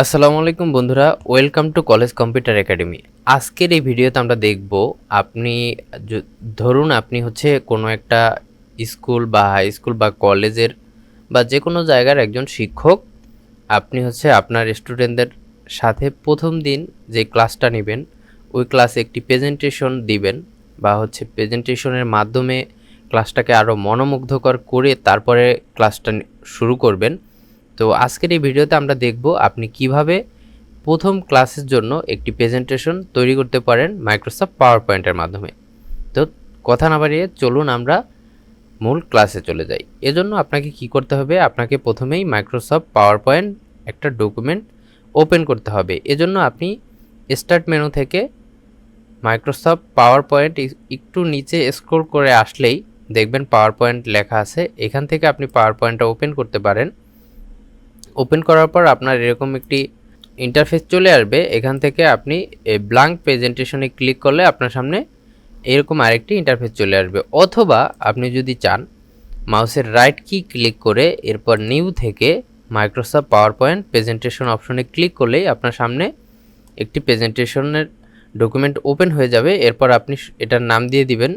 আসসালামু আলাইকুম বন্ধুরা, welcome to college computer academy. আজকের এই ভিডিওতে আমরা দেখব আপনি ধরুন আপনি হচ্ছে কোনো একটা স্কুল বা হাই স্কুল বা কলেজের বা যে কোনো জায়গার একজন শিক্ষক। আপনি হচ্ছে আপনার স্টুডেন্টদের সাথে প্রথম দিন যে ক্লাসটা নেবেন ওই ক্লাসে একটি প্রেজেন্টেশন দিবেন বা হচ্ছে প্রেজেন্টেশনের মাধ্যমে ক্লাসটাকে আরও মনোমুগ্ধকর করে তারপরে ক্লাসটা শুরু করবেন। তো আজকের এই ভিডিওতে আমরা দেখব আপনি কিভাবে প্রথম ক্লাসের জন্য একটি প্রেজেন্টেশন তৈরি করতে পারেন মাইক্রোসফট পাওয়ার পয়েন্টের মাধ্যমে। তো কথা না বাড়িয়ে চলুন আমরা মূল ক্লাসে চলে যাই। এজন্য আপনাকে কি করতে হবে, আপনাকে প্রথমেই মাইক্রোসফট পাওয়ার পয়েন্ট একটা ডকুমেন্ট ওপেন করতে হবে। এজন্য আপনি স্টার্ট মেনু থেকে মাইক্রোসফট পাওয়ার পয়েন্ট একটু নিচে স্ক্রল করে আসলেই দেখবেন পাওয়ার পয়েন্ট লেখা আছে। এখান থেকে আপনি পাওয়ার পয়েন্টটা ওপেন করতে পারেন। ওপেন করার পর আপনার এরকম একটি ইন্টারফেস চলে আসবে। এখান থেকে আপনি ব্ল্যাঙ্ক প্রেজেন্টেশনে ক্লিক করলে আপনার সামনে এরকম আরেকটি ইন্টারফেস চলে আসবে, অথবা আপনি যদি চান মাউসের রাইট কি ক্লিক করে এরপর নিউ থেকে মাইক্রোসফট পাওয়ার পয়েন্ট প্রেজেন্টেশন অপশনে ক্লিক করলেই আপনার সামনে একটি প্রেজেন্টেশনের ডকুমেন্ট ওপেন হয়ে যাবে। এরপর আপনি এটার নাম দিয়ে দিবেন,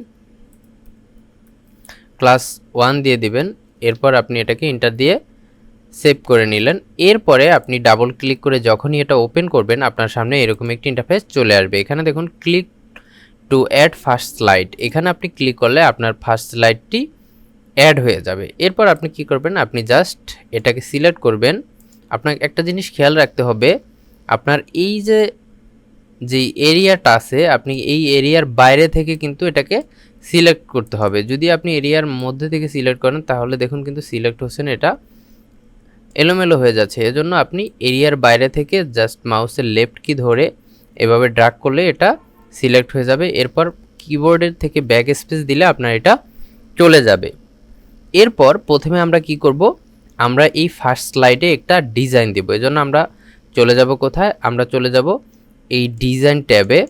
ক্লাস 1 দিয়ে দিবেন। এরপর আপনি এটাকে এন্টার দিয়ে সেভ করে নিলেন। এরপরে আপনি ডাবল ক্লিক করে যখনই এটা ওপেন করবেন আপনার সামনে এরকম একটি ইন্টারফেস চলে আসবে। এখানে দেখুন click to add first slide, এখানে আপনি ক্লিক করলে আপনার ফার্স্ট স্লাইডটি অ্যাড হয়ে যাবে। এরপর আপনি কি করবেন, আপনি জাস্ট এটাকে সিলেক্ট করবেন। আপনাকে একটা জিনিস খেয়াল রাখতে হবে, আপনার এই যে এরিয়াটা আছে আপনি এই এরিয়ার বাইরে থেকে কিন্তু এটাকে সিলেক্ট করতে হবে। যদি আপনি এরিয়ার মধ্যে থেকে সিলেক্ট করেন তাহলে দেখুন কিন্তু সিলেক্ট হচ্ছে না, এটা এলোমেলো হয়ে যাচ্ছে। এজন্য আপনি এরিয়ার বাইরে থেকে জাস্ট মাউসের লেফট কি ধরে এভাবে ড্র্যাগ করলে এটা সিলেক্ট হয়ে যাবে। এরপর কিবোর্ডের থেকে ব্যাক স্পেস দিলে আপনার এটা চলে যাবে। এরপর প্রথমে আমরা কি করব, আমরা এই ফার্স্ট স্লাইডে একটা ডিজাইন দেব। এজন্য আমরা চলে যাব কোথায়, আমরা চলে যাব এই ডিজাইন ট্যাবে।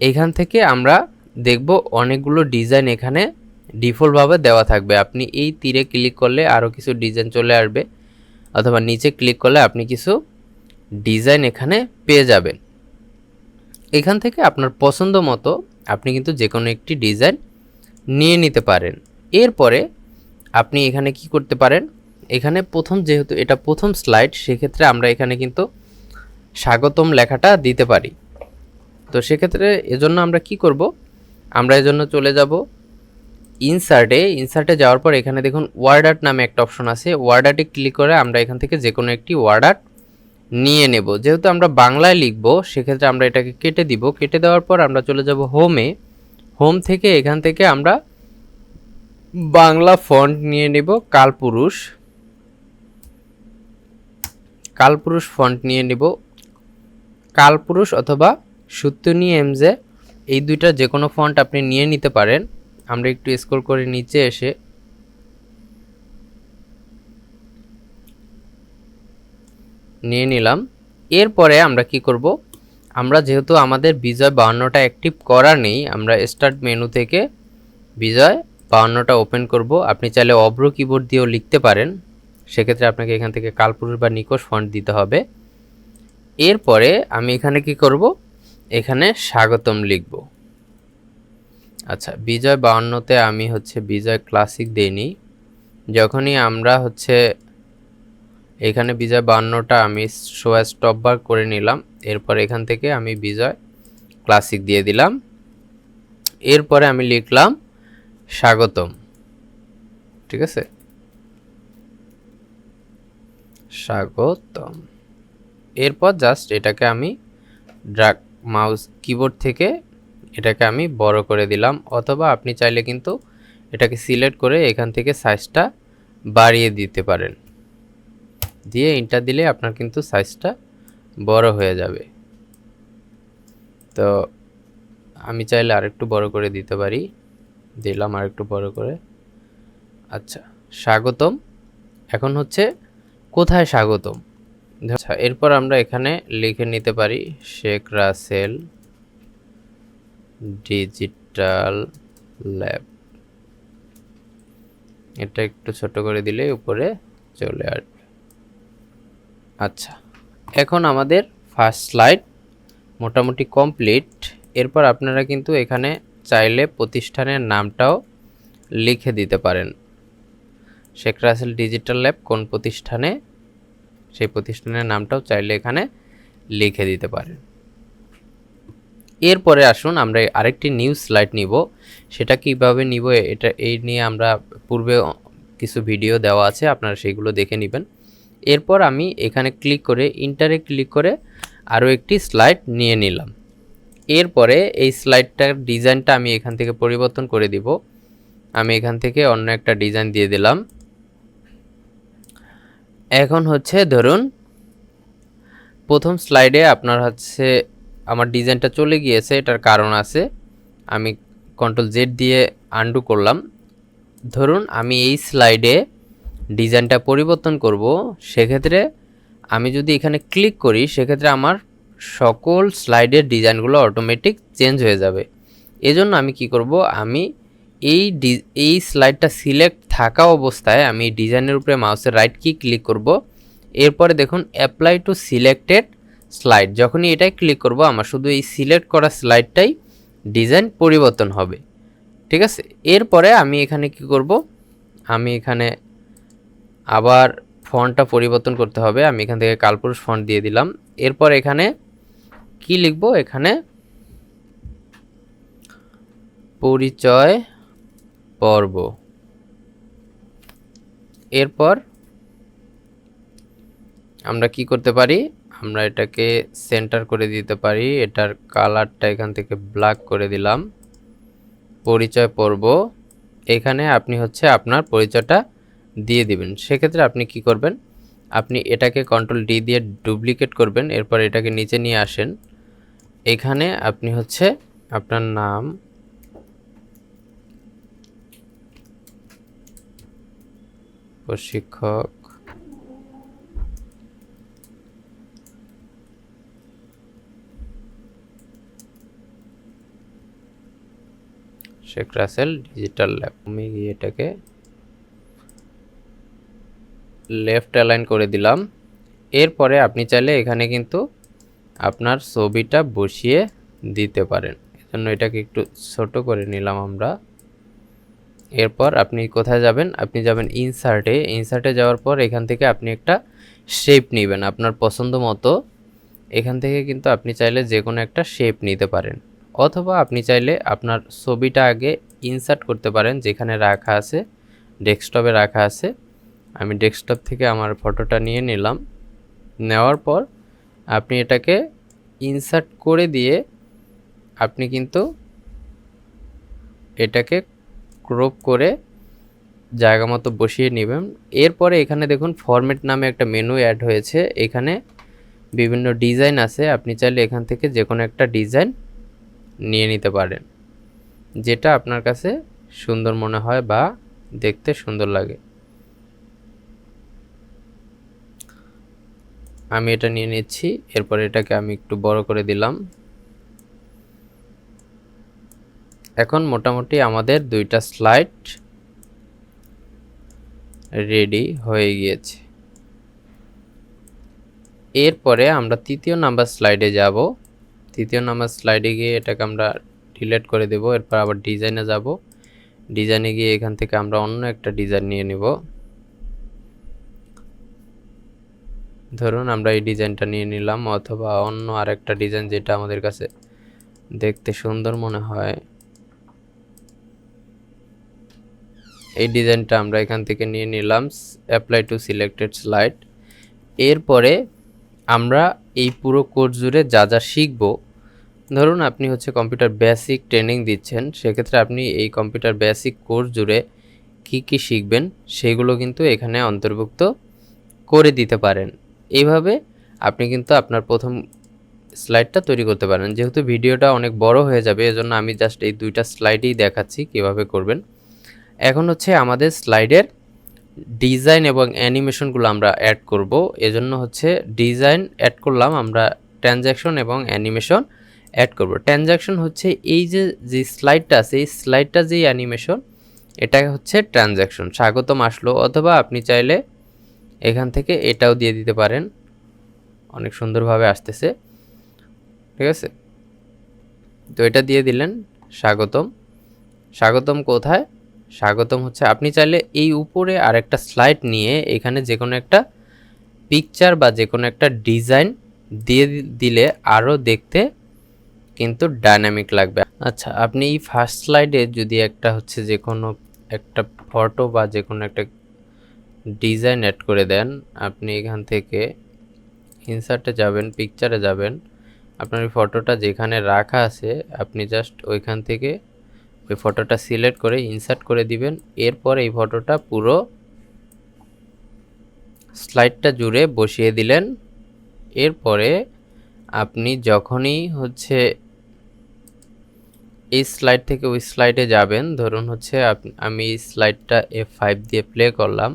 এখান থেকে আমরা দেখব অনেকগুলো ডিজাইন এখানে ডিফল্টভাবে দেওয়া থাকবে। আপনি এই তীরে ক্লিক করলে আরও কিছু ডিজাইন চলে আসবে, অথবা নিচে ক্লিক করলে আপনি কিছু ডিজাইন এখানে পেয়ে যাবেন। এখান থেকে আপনার পছন্দ মতো আপনি কিন্তু যে কোনো একটি ডিজাইন নিয়ে নিতে পারেন। এরপরে আপনি এখানে কি করতে পারেন, এখানে প্রথম যেহেতু এটা প্রথম স্লাইড সেক্ষেত্রে আমরা এখানে কিন্তু স্বাগতম লেখাটা দিতে পারি। তো সেক্ষেত্রে এজন্য আমরা কি করব, আমরা এজন্য চলে যাব ইনসার্টে যাওয়ার পর এখানে দেখুন ওয়ার্ড আর্ট নামে একটা অপশন আছে। ওয়ার্ড আর্টে ক্লিক করে আমরা এখান থেকে যে কোনো একটি ওয়ার্ড আর্ট নিয়ে নেব। যেহেতু আমরা বাংলায় লিখব সেক্ষেত্রে আমরা এটাকে কেটে দিব। কেটে দেওয়ার পর আমরা চলে যাব হোম থেকে এখান থেকে আমরা বাংলা ফন্ট নিয়ে নেব কালপুরুষ ফন্ট নিয়ে নেব। কালপুরুষ অথবা সুতুনি এমজে এই দুইটা যে কোনো ফন্ট আপনি নিয়ে নিতে পারেন। আমরা একটু স্ক্রল করে নিচে এসে নিয়ে নিলাম। এরপরে আমরা কি করব, আমরা যেহেতু আমাদের বিজয় 52টা অ্যাক্টিভ করা নেই, আমরা স্টার্ট মেনু থেকে বিজয় 52টা ওপেন করব। আপনি চাইলে অব্র কিবোর্ড দিয়েও লিখতে পারেন, সেক্ষেত্রে আপনাকে এখান থেকে কালপুরুষ বা নিকোষ ফন্ট দিতে হবে। এরপরে আমি এখানে কি করব, এখানে স্বাগতম লিখব। আচ্ছা, বিজয় 52তে আমি হচ্ছে বিজয় ক্লাসিক দেইনি। যখনই আমরা হচ্ছে এখানে বিজয় 52টা আমি শো অ্যাজ টপ বার করে নিলাম। এরপর এখান থেকে আমি বিজয় ক্লাসিক দিয়ে দিলাম। এরপরে আমি লিখলাম স্বাগতম, ঠিক আছে, স্বাগতম। এরপর জাস্ট এটাকে আমি ড্র্যাগ মাউস কিবোর্ড থেকে এটাকে আমি বড় করে দিলাম, অথবা আপনি চাইলে কিন্তু এটাকে সিলেক্ট করে এখান থেকে সাইজটা বাড়িয়ে দিতে পারেন। দিয়ে এন্টার দিলে আপনার কিন্তু সাইজটা বড় হয়ে যাবে। তো আমি চাইলে আরেকটু বড় করে দিতে পারি, দিলাম আরেকটু বড় করে। আচ্ছা, স্বাগতম। এখন হচ্ছে কোথায় স্বাগতম, আচ্ছা এরপর আমরা এখানে লিখে নিতে পারি শেখ রাসেল ডিজিটাল ল্যাব। এটা একটু ছোট করে দিলে উপরে চলে আসবে। আচ্ছা, এখন আমাদের ফার্স্ট স্লাইড মোটামুটি কমপ্লিট। এরপর আপনারা কিন্তু এখানে চাইলে প্রতিষ্ঠানের নামটাও লিখে দিতে পারেন, শেখ রাসেল ডিজিটাল ল্যাব কোন প্রতিষ্ঠানে, সেই প্রতিষ্ঠানের নামটাও চাইলে এখানে লিখে দিতে পারেন। এরপরে আসুন আমরা আরেকটি নিউ স্লাইড নিব। সেটা কিভাবে নিব এটা এই নিয়ে আমরা পূর্বে কিছু ভিডিও দেওয়া আছে, আপনারা সেইগুলো দেখে নেবেন। এরপর আমি এখানে ক্লিক করে ইন্টারে ক্লিক করে আরও একটি স্লাইড নিয়ে নিলাম। এরপরে এই স্লাইডটার ডিজাইনটা আমি এখান থেকে পরিবর্তন করে দিব। আমি এখান থেকে অন্য একটা ডিজাইন দিয়ে দিলাম। এখন হচ্ছে ধরুন প্রথম স্লাইডে আপনার হচ্ছে আমার ডিজাইনটা চলে গিয়েছে, এটার কারণ আছে। আমি কন্ট্রোল জেড দিয়ে আনডু করলাম। ধরুন আমি এই স্লাইডে ডিজাইনটা পরিবর্তন করব, সেক্ষেত্রে আমি যদি এখানে ক্লিক করি সেক্ষেত্রে আমার সকল স্লাইডের ডিজাইনগুলো অটোমেটিক চেঞ্জ হয়ে যাবে। এজন্য আমি কি করব, আমি এই স্লাইডটা সিলেক্ট থাকা অবস্থায় আমি ডিজাইনের উপরে মাউসের রাইট কি ক্লিক করব। এরপরে দেখুন অ্যাপ্লাই টু সিলেক্টেড স্লাইড, যখনই এটাই ক্লিক করব আমার শুধু এই সিলেক্ট করা স্লাইডটাই ডিজাইন পরিবর্তন হবে। ঠিক আছে, এরপরে আমি এখানে কি করব, আমি এখানে আবার ফন্টটা পরিবর্তন করতে হবে। আমি এখান থেকে কালপুরুষ ফন্ট দিয়ে দিলাম। এরপর এখানে কি লিখব, এখানে পরিচয় পর্ব। এরপর আমরা কি করতে পারি, আমরা এটাকে সেন্টার করে দিতে পারি। এটার কালারটা এখান থেকে ব্ল্যাক করে দিলাম। পরিচয় পর্ব, এখানে আপনি হচ্ছে আপনার পরিচয়টা দিয়ে দিবেন। সেক্ষেত্রে আপনি কি করবেন, আপনি এটাকে কন্ট্রোল ডি দিয়ে ডুপ্লিকেট করবেন। এরপর এটাকে নিচে নিয়ে আসেন। এখানে আপনি হচ্ছে আপনার নাম, প্রশিক্ষক, শেখ রাসেল ডিজিটাল ল্যাব। আমি এটাকে লেফট অ্যালাইন করে দিলাম। এরপরে আপনি চাইলে এখানে কিন্তু আপনার ছবিটা বসিয়ে দিতে পারেন। এজন্য এটাকে একটু ছোট করে নিলাম আমরা। এরপর আপনি কোথায় যাবেন, আপনি যাবেন ইনসার্টে। ইনসার্টে যাওয়ার পর এখান থেকে আপনি একটা শেপ নেবেন আপনার পছন্দ মতো। এখান থেকে কিন্তু আপনি চাইলে যে কোনো একটা শেপ নিতে পারেন, অথবা আপনি চাইলে আপনার ছবিটা আগে ইনসার্ট করতে পারেন যেখানে রাখা আছে, ডেস্কটপে রাখা আছে। আমি ডেস্কটপ থেকে আমার ফটোটা নিয়ে নিলাম। নেওয়ার পর আপনি এটাকে ইনসার্ট করে দিয়ে আপনি কিন্তু এটাকে ক্রপ করে জায়গা মতো বসিয়ে নেবেন। এরপরে এখানে দেখুন ফরম্যাট নামে একটা মেনু অ্যাড হয়েছে। এখানে বিভিন্ন ডিজাইন আছে, আপনি চাইলে এখান থেকে যে কোনো একটা ডিজাইন নিয়ে নিতে পারেন, যেটা আপনার কাছে সুন্দর মনে হয় বা দেখতে সুন্দর লাগে। আমি এটা নিয়ে নিচ্ছি। এরপর এটাকে আমি একটু বড় করে দিলাম। এখন মোটামুটি আমাদের দুইটা স্লাইড রেডি হয়ে গিয়েছে। এরপরে আমরা তৃতীয় নাম্বার স্লাইডে যাব। তৃতীয় নাম্বার স্লাইডে গিয়ে এটাকে আমরা ডিলিট করে দেব। এরপর আবার ডিজাইনে যাব। ডিজাইনে গিয়ে এখান থেকে আমরা অন্য একটা ডিজাইন নিয়ে নিব। ধরুন আমরা এই ডিজাইনটা নিয়ে নিলাম, অথবা অন্য আরেকটা ডিজাইন যেটা আমাদের কাছে দেখতে সুন্দর মনে হয়, এই ডিজাইনটা আমরা এখান থেকে নিয়ে নিলাম। Apply to selected slide. এরপরে আমরা এই পুরো কোর্স জুড়ে যা যা শিখব, ধরুন আপনি হচ্ছে কম্পিউটার বেসিক ট্রেনিং দিচ্ছেন, সেক্ষেত্রে আপনি এই কম্পিউটার বেসিক কোর্স জুড়ে কি কি শিখবেন সেগুলো কিন্তু এখানে অন্তর্ভুক্ত করে দিতে পারেন। এইভাবে আপনি কিন্তু আপনার প্রথম স্লাইডটা তৈরি করতে পারেন। যেহেতু ভিডিওটা অনেক বড় হয়ে যাবে, এজন্য আমি জাস্ট এই দুইটা স্লাইডেই দেখাচ্ছি কিভাবে করবেন। এখন হচ্ছে আমাদের স্লাইডের ডিজাইন এবং অ্যানিমেশনগুলো আমরা অ্যাড করব। এজন্য হচ্ছে ডিজাইন অ্যাড করলাম, আমরা ট্রানজ্যাকশন এবং অ্যানিমেশন অ্যাড করব। ট্রানজ্যাকশন হচ্ছে এই যে স্লাইডটা আছে, এই স্লাইডটা যেই অ্যানিমেশন, এটা হচ্ছে ট্রানজ্যাকশন, স্বাগতম আসলো। অথবা আপনি চাইলে এখান থেকে এটাও দিয়ে দিতে পারেন, অনেক সুন্দরভাবে আসতেছে। ঠিক আছে, তো এটা দিয়ে দিলেন স্বাগতম। স্বাগতম কোথায়? স্বাগতম হচ্ছে আপনি চাইলে এই উপরে আরেকটা স্লাইড নিয়ে এখানে যে কোনো একটা পিকচার বা যে কোনো একটা ডিজাইন দিয়ে দিলে আরও দেখতে কিন্তু ডাইনামিক লাগবে। আচ্ছা, আপনি এই ফার্স্ট স্লাইডে যদি একটা হচ্ছে যে কোনো একটা ফটো বা যে কোনো একটা ডিজাইন অ্যাড করে দেন, আপনি এখান থেকে ইনসার্টে যাবেন, পিকচারে যাবেন, আপনার ওই ফটোটা যেখানে রাখা আছে আপনি জাস্ট ওইখান থেকে ওই ফটোটা সিলেক্ট করে ইনসার্ট করে দিবেন। এরপর এই ফটোটা পুরো স্লাইডটা জুড়ে বসিয়ে দিলেন। এরপরে আপনি যখনই হচ্ছে এই স্লাইড থেকে ওই স্লাইডে যাবেন, ধরুন হচ্ছে আমি এই স্লাইডটা F5 দিয়ে প্লে করলাম,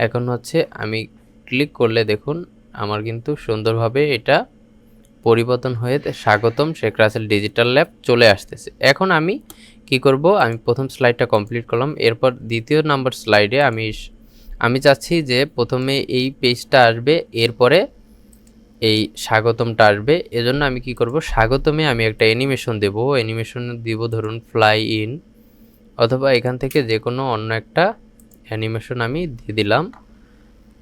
এখন হচ্ছে আমি ক্লিক করলে দেখুন আমার কিন্তু সুন্দরভাবে এটা পরিবর্তন হয়ে স্বাগতম শেখ রাসেল ডিজিটাল ল্যাব চলে আসতেছে। এখন আমি কি করব, আমি প্রথম স্লাইডটা কমপ্লিট করলাম, এরপর দ্বিতীয় নাম্বার স্লাইডে আমি চাচ্ছি যে প্রথমে এই পেজটা আসবে, এরপরে এই স্বাগতমটা আসবে। এজন্য আমি কি করব, স্বাগতমে আমি একটা অ্যানিমেশন দেব, অ্যানিমেশন দিব ধরুন ফ্লাই ইন, অথবা এখান থেকে যে কোনো অন্য একটা অ্যানিমেশন আমি দিয়ে দিলাম।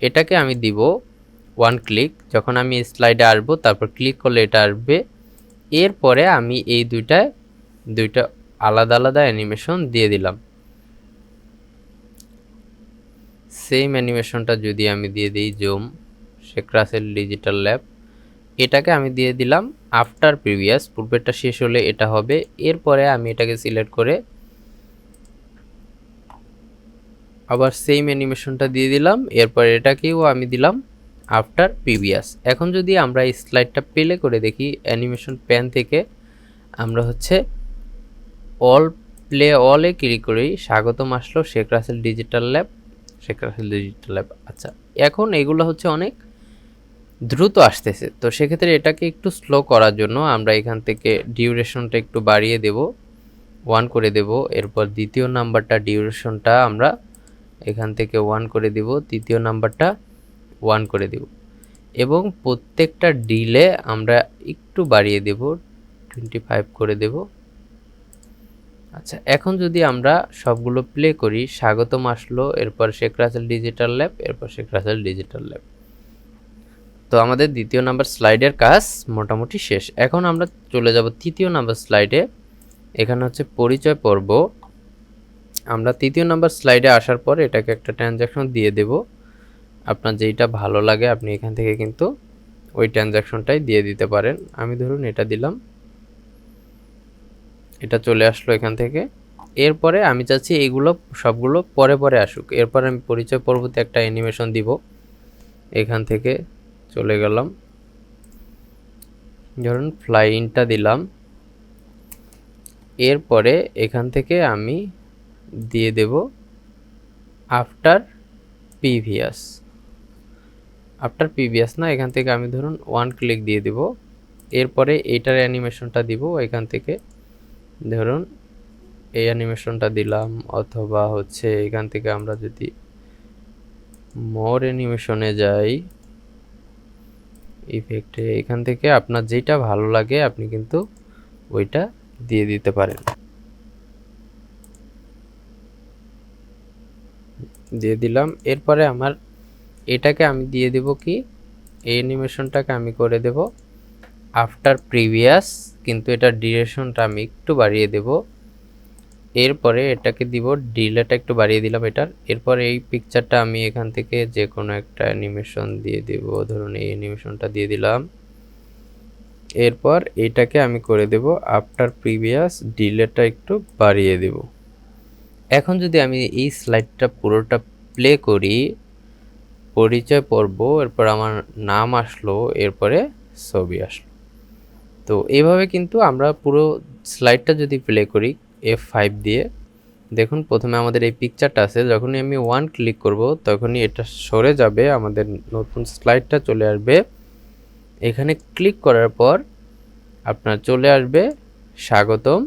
এটাকে আমি দিব ওয়ান ক্লিক, যখন আমি স্লাইডে আসবো তারপর ক্লিক করলে এটা আসবে। এরপরে আমি এই দুইটা আলাদা আলাদা অ্যানিমেশন দিয়ে দিলাম। সেম অ্যানিমেশনটা যদি আমি দিয়ে দিই zoom Sheikh Russel digital lab, এটাকে আমি দিয়ে দিলাম আফটার প্রিভিয়াস, পূর্বেরটা শেষ হলে এটা হবে। এরপরে আমি এটাকে সিলেক্ট করে আবার সেম অ্যানিমেশনটা দিয়ে দিলাম, এরপর এটাকেও আমি দিলাম আফটার প্রিভিয়াস। এখন যদি আমরা এই স্লাইডটা প্লে করে দেখি অ্যানিমেশন প্যান থেকে, আমরা হচ্ছে অলে ক্লিক করি, স্বাগতম আসলো Sheikh Russel digital lab, Sheikh Russel digital lab. আচ্ছা, এখন এগুলো হচ্ছে অনেক দ্রুত আসতেছে, তো সেক্ষেত্রে এটাকে একটু স্লো করার জন্য আমরা এখান থেকে ডিউরেশনটা একটু বাড়িয়ে দেব, 1 করে দেব। এরপর দ্বিতীয় নাম্বারটা ডিউরেশনটা আমরা এখান থেকে 1 করে দেব, তৃতীয় নাম্বারটা 1 করে দেব, এবং প্রত্যেকটা ডিলে আমরা একটু বাড়িয়ে দেব, 25 করে দেব। আচ্ছা, এখন যদি আমরা সবগুলো প্লে করি, স্বাগতম আসলো, এরপর শেখ রাসেল ডিজিটাল ল্যাব, এরপর শেখ রাসেল ডিজিটাল ল্যাব। তো আমাদের দ্বিতীয় নাম্বার স্লাইডের কাজ মোটামুটি শেষ। এখন আমরা চলে যাব তৃতীয় নাম্বার স্লাইডে। এখানে হচ্ছে পরিচয় পর্ব। আমরা তৃতীয় নাম্বার স্লাইডে আসার পর এটাকে একটা ট্রানজ্যাকশন দিয়ে দেব, আপনার যেইটা ভালো লাগে আপনি এখান থেকে কিন্তু ওই ট্রানজ্যাকশনটাই দিয়ে দিতে পারেন। আমি ধরুন এটা দিলাম, এটা চলে আসলো এখান থেকে। এরপরে আমি চাচ্ছি এইগুলো সবগুলো পরে পরে আসুক। এরপর আমি পরিচয় পর্বতে একটা অ্যানিমেশন দিব, এখান থেকে চলে গেলাম, ধরুন ফ্লাই ইনটা দিলাম। এরপরে এখান থেকে আমি দিয়ে দেব আফটার প্রিভিয়াস, না, এখান থেকে আমি ধরুন 1 ক্লিক দিয়ে দেব। এরপরে এইটার অ্যানিমেশনটা দিব, এখান থেকে ধরুন এই অ্যানিমেশনটা দিলাম, অথবা হচ্ছে এখান থেকে আমরা যদি মোর অ্যানিমেশনে যাই, ইফেক্টে, এখান থেকে আপনার যেটা ভালো লাগে আপনি কিন্তু ওইটা দিয়ে দিতে পারেন, দিয়ে দিলাম। এরপরে আমার এটাকে আমি দিয়ে দেব কি, এই অ্যানিমেশনটাকে আমি করে দেব আফটার প্রিভিয়াস, কিন্তু এটা ডিউরেশনটা আমি একটু বাড়িয়ে দেব। এরপরে এটাকে দিব ডিলেটা একটু বাড়িয়ে দিলাম এটার। এরপর এই পিকচারটা আমি এখান থেকে যে কোনো একটা অ্যানিমেশন দিয়ে দেব, ধরুন এই অ্যানিমেশনটা দিয়ে দিলাম। এরপর এটাকে আমি করে দেব আফটার প্রিভিয়াস, ডিলেটা একটু বাড়িয়ে দেব। এখন যদি আমি এই স্লাইডটা পুরোটা প্লে করি, পরিচয় পর্ব, এরপর আমার নাম আসলো, এরপরে ছবি আসলো। তো এইভাবে কিন্তু আমরা পুরো স্লাইডটা যদি প্লে করি F5 দিয়ে, দেখুন প্রথমে আমাদের এই পিকচারটা আছে, যখনই আমি 1 ক্লিক করব তখনই এটা সরে যাবে, আমাদের নতুন স্লাইডটা চলে আসবে। এখানে ক্লিক করার পর আপনার চলে আসবে স্বাগতম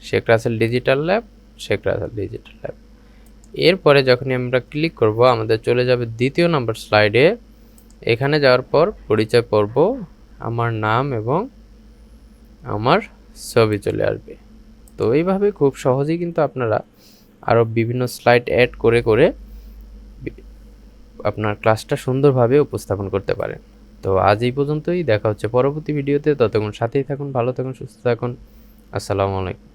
Sheikh Russel digital lab, Sheikh Russel digital lab. এরপরে যখনই আমরা ক্লিক করব আমাদের চলে যাবে দ্বিতীয় নাম্বার স্লাইডে। এখানে যাওয়ার পর পরিচয় পর্ব, আমার নাম এবং আমার ছবি চলে আসবে। তো এইভাবে খুব সহজেই কিন্তু আপনারা আরও বিভিন্ন স্লাইড অ্যাড করে করে আপনার ক্লাসটা সুন্দরভাবে উপস্থাপন করতে পারেন। তো আজ এই পর্যন্তই, দেখা হচ্ছে পরবর্তী ভিডিওতে। ততক্ষণ সাথেই থাকুন, ভালো থাকুন, সুস্থ থাকুন। আসসালামু আলাইকুম।